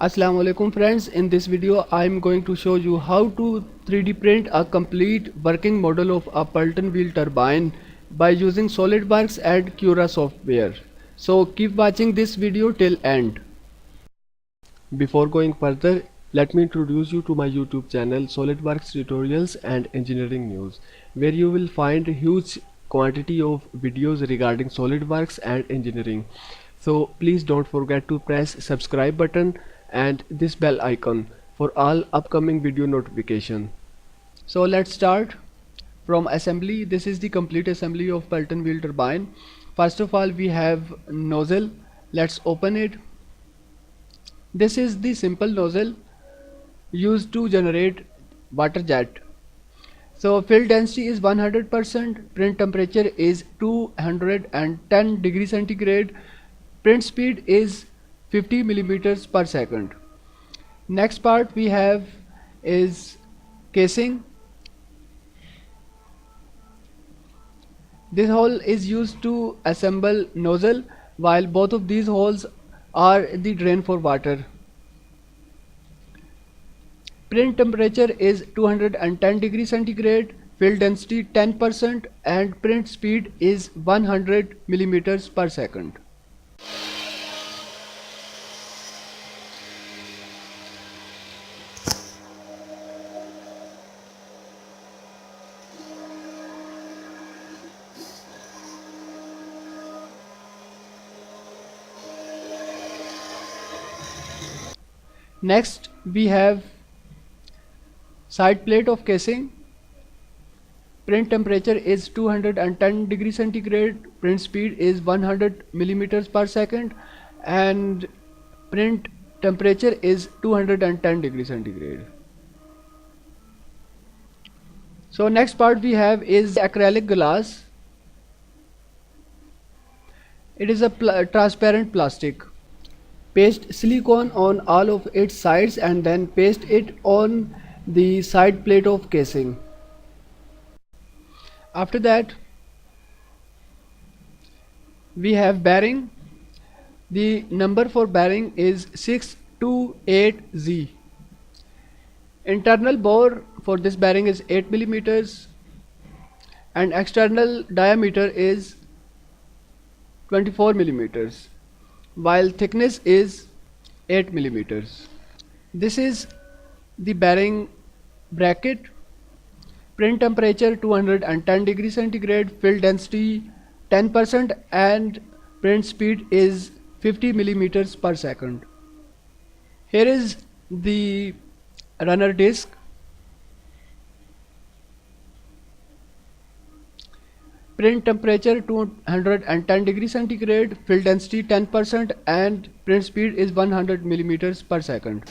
Assalamu alaikum friends. In this video I am going to show you how to 3D print a complete working model of a Pelton wheel turbine by using SolidWorks and Cura software. So keep watching this video till end. Before going further, let me introduce you to my YouTube channel SolidWorks Tutorials and Engineering News, where you will find a huge quantity of videos regarding SolidWorks and engineering. So please don't forget to press subscribe button and this bell icon for all upcoming video notification. So let's start from assembly. This is the complete assembly of Pelton wheel turbine. First of all, we have nozzle. Let's open it. This is the simple nozzle used to generate water jet. So fill density is 100%, print temperature is 210 degrees centigrade, print speed is 50 millimeters per second. Next part we have is casing. This hole is used to assemble nozzle, while both of these holes are the drain for water. Print temperature is 210 degrees centigrade, fill density 10% and print speed is 100 millimeters per second. Next we have side plate of casing. Print temperature is 210 degrees centigrade, print speed is 100 millimeters per second and print temperature is 210 degrees centigrade. So next part we have is acrylic glass. It is a transparent plastic. Paste silicone on all of its sides and then paste it on the side plate of casing. After that we have bearing. The number for bearing is 628Z. Internal bore for this bearing is 8 millimeters and external diameter is 24 millimeters, while thickness is 8 millimeters. This is the bearing bracket. Print temperature 210 degrees centigrade, fill density 10% and print speed is 50 millimeters per second. Here is the runner disc. Print temperature 210 degrees centigrade, fill density 10% and print speed is 100 millimeters per second.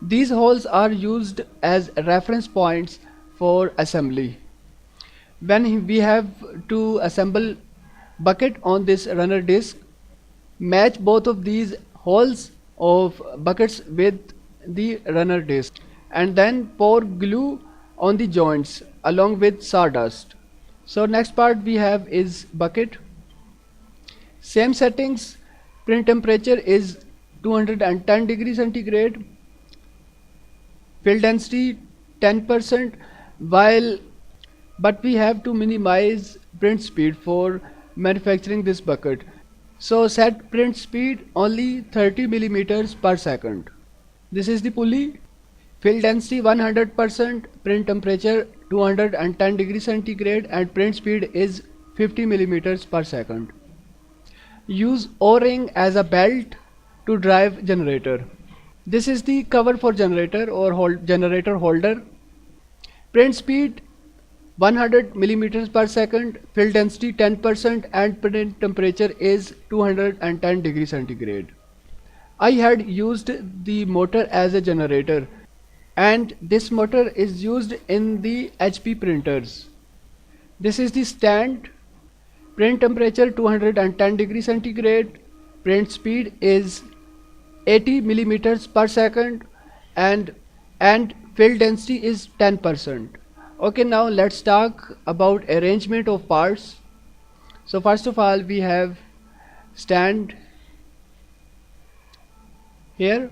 These holes are used as reference points for assembly. When we have to assemble bucket on this runner disc, match both of these holes of buckets with the runner disc and then pour glue on the joints along with sawdust. So next part we have is bucket. Same settings. Print temperature is 210 degrees centigrade, fill density 10%, but we have to minimize print speed for manufacturing this bucket. So set print speed only 30 millimeters per second. This is the pulley. Fill density 100%, print temperature 210 degrees centigrade and print speed is 50 millimeters per second. Use O-ring as a belt to drive generator. This is the cover for generator or generator holder. Print speed 100 millimeters per second, fill density 10% and print temperature is 210 degrees centigrade. I had used the motor as a generator and this motor is used in the HP printers. This is the stand. Print temperature 210 degrees centigrade, print speed is 80 millimeters per second and fill density is 10%. Okay, now let's talk about arrangement of parts. So first of all we have stand here,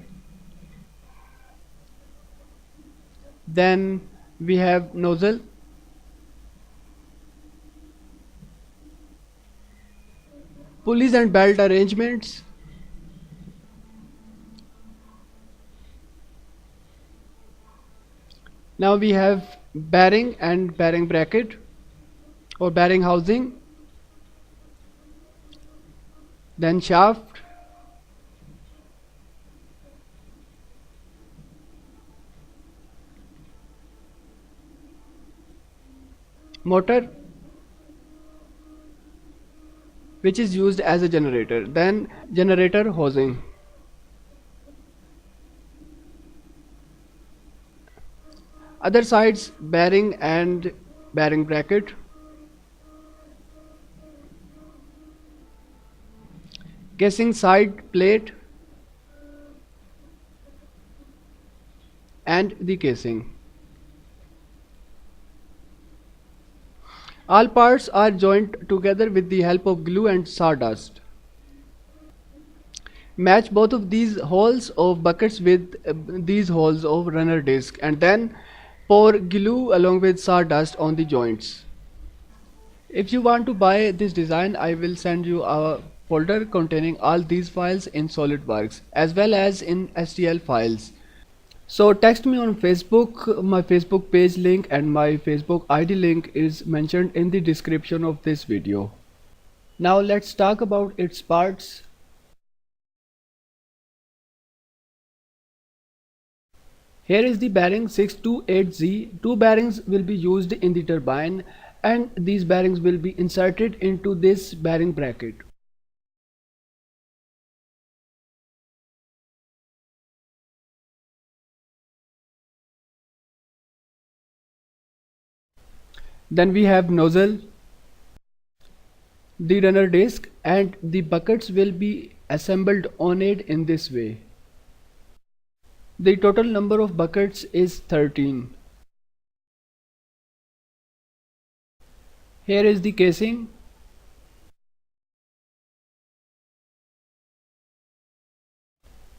then we have nozzle, pulleys and belt arrangements, now we have bearing and bearing bracket or bearing housing, then shaft, motor which is used as a generator, then generator housing. Other sides bearing and bearing bracket, casing side plate and the casing. All parts are joined together with the help of glue and sawdust. Match both of these holes of buckets with these holes of runner disc and then pour glue along with sawdust on the joints. If you want to buy this design, I will send you a folder containing all these files in SolidWorks as well as in STL files. So text me on Facebook. My Facebook page link and my Facebook ID link is mentioned in the description of this video. Now let's talk about its parts. Here is the bearing 628Z. Two bearings will be used in the turbine and these bearings will be inserted into this bearing bracket. Then we have nozzle, the runner disc and the buckets will be assembled on it in this way. The total number of buckets is 13. Here is the casing.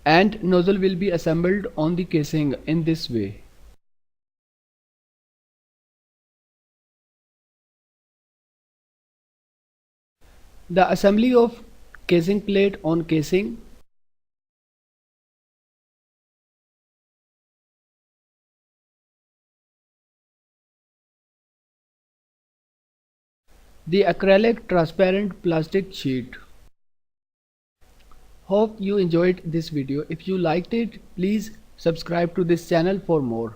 And nozzle will be assembled on the casing in this way. The assembly of casing plate on casing, the acrylic transparent plastic sheet. Hope you enjoyed this video. If you liked it, please subscribe to this channel for more.